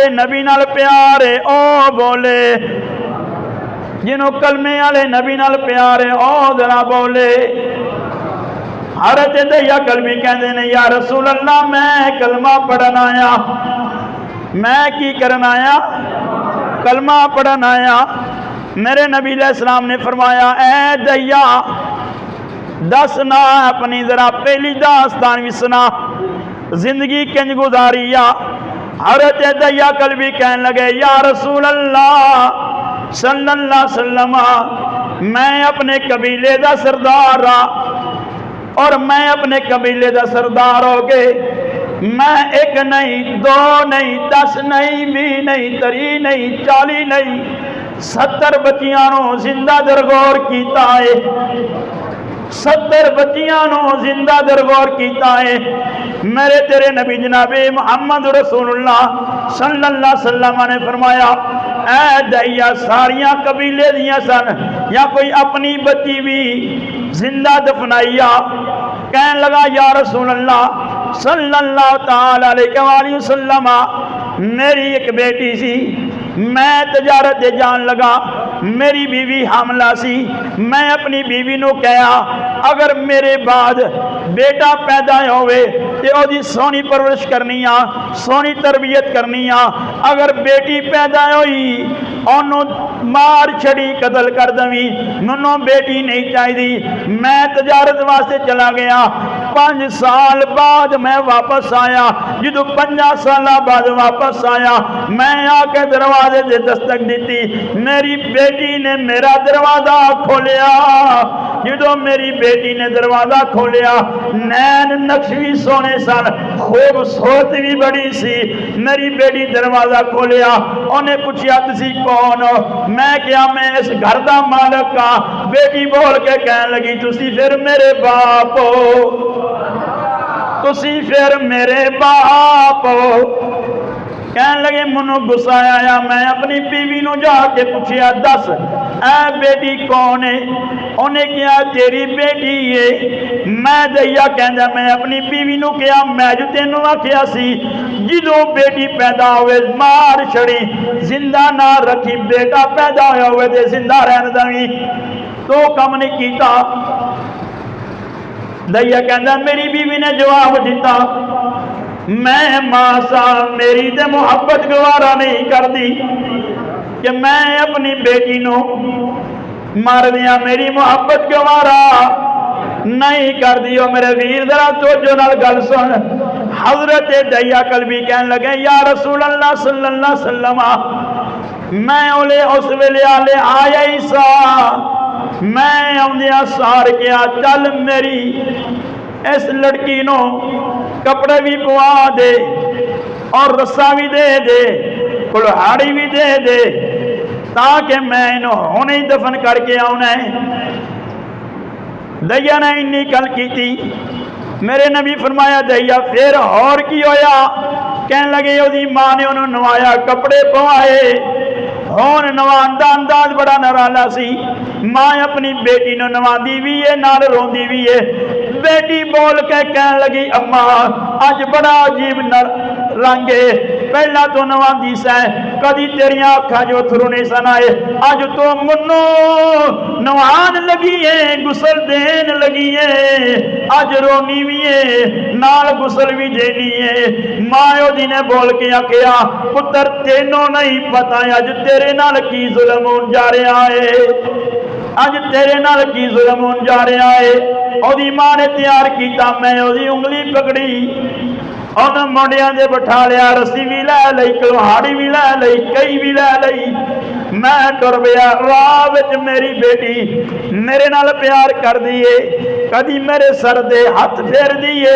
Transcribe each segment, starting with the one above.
मेरे नबी नाल प्यार है ओ बोले, जिन्हों कलमे वाले नबी नाल प्यार है ओ जरा बोले। हरत दहिया कलमी कहते ने या रसूल अल्लाह मैं कलमा पढ़न आया, मैं की करन आया, कलमा पढ़न आया। मेरे नबी अलैहिस्सलाम ने फरमाया ऐ दहिया दस ना अपनी जरा पहली दास्तान भी सुना, जिंदगी किंज गुजारी आ। हरत दहिया कलमी कहन लगे या रसूल अल्लाह सल्लल्लाहु अलैहि वसल्लम मैं अपने कबीले का सरदार हाँ, और मैं अपने कबीले का सरदार हो गए, मैं एक नहीं दो नहीं 10 नहीं 20 नहीं 30 नहीं 40 नहीं 70 बच्चियां जिंदा दरगोर किया है, 70 बच्चियां जिंदा दरगोर किया है। मेरे तेरे नबी जनाबे मुहम्मद रसूलुल्लाह सल्लल्लाहु अलैहि वसल्लम ने फरमाया ऐ दहिया सारियां कबीले दियां सन या कोई अपनी बच्ची भी जिंदा दफनाइया। कहन लगा या रसूल अल्लाह सल्लल्लाहु तआला अलैहि वसल्लम मेरी एक बेटी सी, मैं तजारत दे जान लगा, मेरी बीवी हमला सी, मैं अपनी बीवी नू कहा अगर मेरे बाद बेटा पैदा होवे ते ओदी सोहनी परवरिश करनी आ, सोहनी तरबियत करनी आ। अगर बेटी पैदा होई ओनू मार छड़ी कतल कर दवी, मैनू बेटी नहीं चाहिए। मैं तजारत वास्ते चला गया, 5 साल बाद मैं वापस आया, जो 5 साल बाद वापस आया मैं आके दरवाजे से दस्तक दी, मेरी बेटी ने मेरा दरवाजा खोलिया। जो मेरी बेटी ने दरवाजा खोलिया नैन नक्श भी सोने सन, खूबसूरत भी बड़ी सी। मेरी बेटी दरवाजा खोलिया, उन्हें पूछा तुसी कौन? मैं क्या मैं इस घर का मालिक का। बेटी बोल के कह लगी तुसी फिर मेरे बाप हो, तुसी फिर मेरे बाप हो। कहन लगे मनु गुस्सा आया, मैं अपनी बीवी नू जाके पूछया दस ऐ बेटी कौन है? उन्हें कहा तेरी बेटी है। मैं दहिया कहंदा मैं अपनी बीवी नू कहा मैं जो तेनू आखिया सी जो बेटी पैदा होवे मार छड़ी, जिंदा ना रखी, बेटा पैदा होया होवे ते जिंदा रहन दवी, तो कम नहीं कीता। दहिया कहंदा मेरी बीवी ने जवाब दिता मैं मां सा मेरी ते मुहब्बत गवारा नहीं करती कि मैं अपनी बेटी नू मार दिया, मेरी मुहब्बत गवारा नहीं कर दी। मेरे वीर जरा तोजो नाल गल सुन। हजरत दहिया कलबी कहन लगे या रसूल अल्लाह सल्लल्लाहु अलैहि वसल्लम मैं ओले उस वेले आले आया ही सा, मैं आउंदिया सार गया चल मेरी इस लड़की नो कपड़े भी पवा दे और रस्सा भी दे कुल्हाड़ी भी दे ताकि मैं इन्हों हुणे ही दफन करके आना है। दहिया ने इन्नी गल की, मेरे नबी फरमाया दहिया फिर और की होया? कहन लगे ओदी मां ने उन्होंने नवाया, कपड़े पवाए, हुण नवान दा अंदाज बड़ा निराला सी। मां अपनी बेटी नूं नवांदी भी है नाल रोंदी भी है। बेटी बोल के कहन लगी अम्मा अज बड़ा अजीब रंग है, पहला तो नवांदी सै कदी तेरिया अखा जो अथरू नहीं सन आए, अज तो मनो नवान लगी है गुसल देन लगी है, अज रोनी भी है नाल गुसल भी देनी है। मां ओदी ने बोल के आखिया पुत्र तेनों नहीं पता अज तेरे नाल की जुल्म होन जा रहा है, अज तेरे नाल की जुल्म होन जा रहा है। ओदी मां ने तैयार किया, मैं ओदी उंगली पकड़ी उन्होंने मुंडिया दे बिठा लिया, रस्सी भी लै लई, कुल्हाड़ी भी लै लई, कई भी लै लई। मैं टुर पिया। राह विच मेरी बेटी मेरे नाल प्यार कर दिए, कदी मेरे सर दे हथ फेर दिए,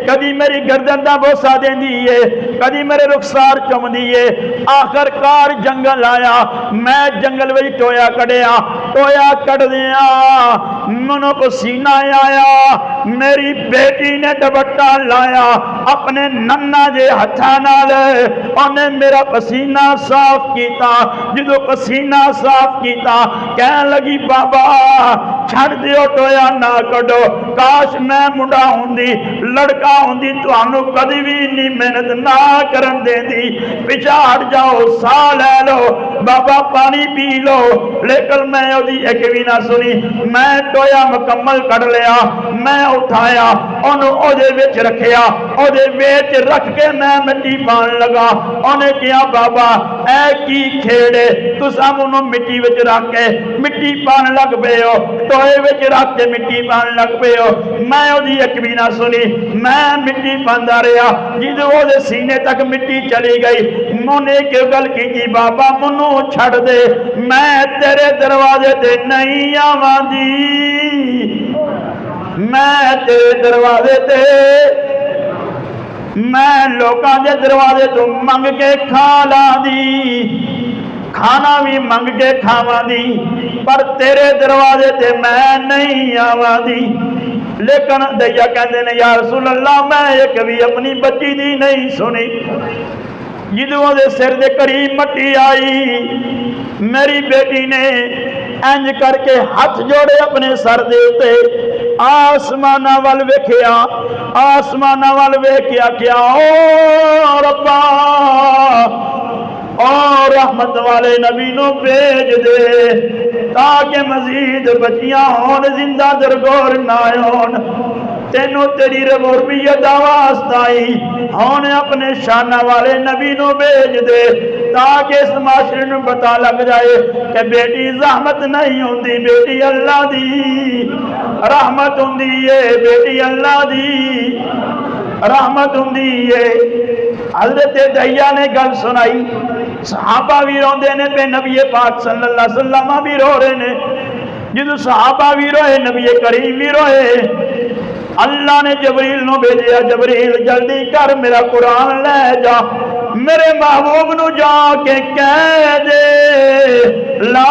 कदी मेरी गर्दन दा बोसा देंदी है, कदी मेरे रुखसार चुमदी है। आखिरकार जंगल आया, मैं जंगल में टोया कढ़िया, टोया कढ़दिया मैनू पसीना आया। मेरी बेटी ने दुपट्टा लाया अपने नन्ना जे हथा नाल, उन्हें मेरा पसीना साफ किया। जो पसीना साफ किया कहन लगी बाबा छड़ दियो टोया ना कढ़ो, काश मैं मुंडा होंदी, लड़का होंदी, तुहानू कदी भी नहीं मेहनत ना करन देंदी। पिछा हट जाओ, सा लै लो, बाबा पानी पी लो। लेकिन मैं ओदी एक भी ना सुनी। मैं टोया मुकम्मल कट लिया, मैं उठाया, ओनू ओदे विच रखिया, ओदे विच रख के मैं मिट्टी पान लगा। उन्हें कहा बाबा ऐ की खेड़े, तुसा मैनू मिट्टी विच रख के मिट्टी पान लग पे हो, टोए विच रख के मिट्टी पान लग पे हो। मैं ओदी एक भी ना सुनी, मैं मिट्टी पांदा रहा। जिदों ओदे सीने तक मिट्टी चली गई, मुने एक गल की, बाबा मैनू छड़ दे, मैं तेरे दरवाजे ते नहीं आवांदी, मैं तेरे दरवाजे ते, मैं लोकां दे दरवाजे तो मंग के खा ला दी, खाना भी मंग के खावा दी, पर तेरे दरवाजे ते मैं नहीं आवा दी। लेकिन दैया कहते ने या रसूल अल्लाह मैं एक भी अपनी बच्ची दी नहीं सुनी। जिदों दे सिर दे करीब मट्टी आई, मेरी बेटी ने इंज करके हाथ जोड़े अपने सर दे उत्ते, आसमाना वल वेखिया, आसमाना वल वेखिया क्या ओ रब्बा, और रहमत वाले नबी नू भेज दे ताकि मजीद बच्चियां होन, जिंदा दरगोर ना होन। तेनू तेरी रबूबियत वास्ते आई, हुण अपने शाना वाले नबी नू भेज दे ताकि इस माशरे नू पता लग जाए कि बेटी रहमत नहीं होंदी, बेटी अल्लाह दी रहमत होंदी है, बेटी अल्लाह दी रहमत होंदी है। हजरत दैया ने गल सुनाई, सहाबा भी रोंदे ने पे नबी पाक सल्लल्लाहु अलैहि वसल्लम भी रो रहे ने। जो सहाबा भी रोए, नबी करीम भी रोए। अल्लाह ने जबरील नू भेजा, जबरील जल्दी कर मेरा कुरान ले जा, मेरे महबूब नू जाके कह दे ला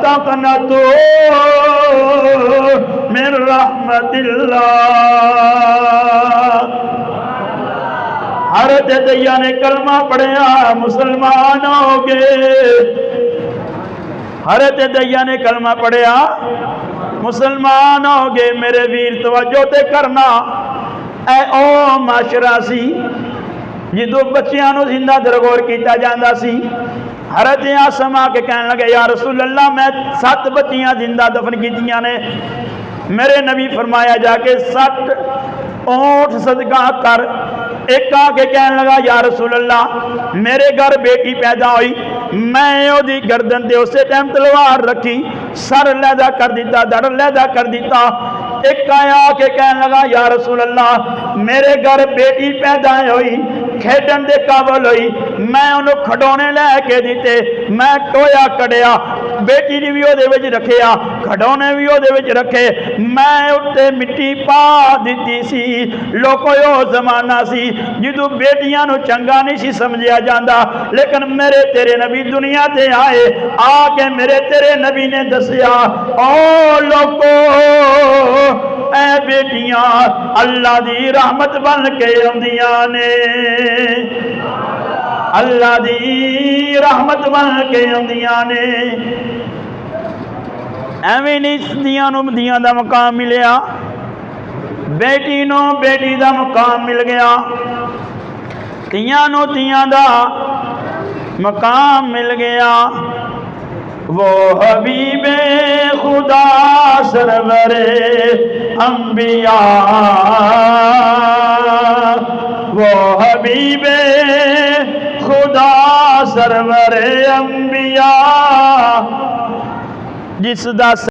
तक़नतू मिन रहमतिल्लाह। हरत दैया ने कलमा पढ़िया, मुसलमान हो गए। हरत दैया ने कलमा पढ़िया, मुसलमान हो गए। मेरे वीर तवज्जो ते करना, ऐ ओ माशरा सी जिदों बच्चियां नू जिंदा दरगोर किया जाता सी। हरत आसम आके कहन लगे या रसूल अल्लाह मैं 7 बच्चियां जिंदा दफन कीतियां ने। मेरे नबी फरमाया जाके 7 ऊंट सदका कर। एक आके कहन लगा या रसूल अल्लाह मेरे घर बेटी पैदा हुई, मैं ओदी गर्दन ते उस टाइम तलवार रखी, सर लैदा कर दिता, धड़ लैदा कर दिता। एक आया आके कहन लगा या रसूल अल्लाह मेरे घर बेटी पैदा हुई, खेडन दे काबल हुई, मैं उन्होंने खडौने लैके दिते, मैं टोया कड़िया, बेटी ने भी ओदे विच रखिया, खडौने भी ओदे विच रखे, मैं उत्ते मिट्टी पा दी सी। लोको यो जमाना सी जिदों बेटियां नू चंगा नहीं सी समझिया जांदा, लेकिन मेरे तेरे नबी दुनिया ते आए, आके मेरे तेरे नबी ने दसिया ओ लोको ऐ बेटियां अल्लाह दी रहमत बन के आउंदियां ने, अल्लाह दी रहमत बन के आउंदियां ने। एवें नहीं दियां दा मकाम मिलिया, बेटी नू बेटी दा मकाम मिल गया, तियां नू तियां दा मकाम मिल गया। वो हबीबे खुदा सरवरे अंबिया, वो हबीबे खुदा सरवरे अंबिया, जिसदा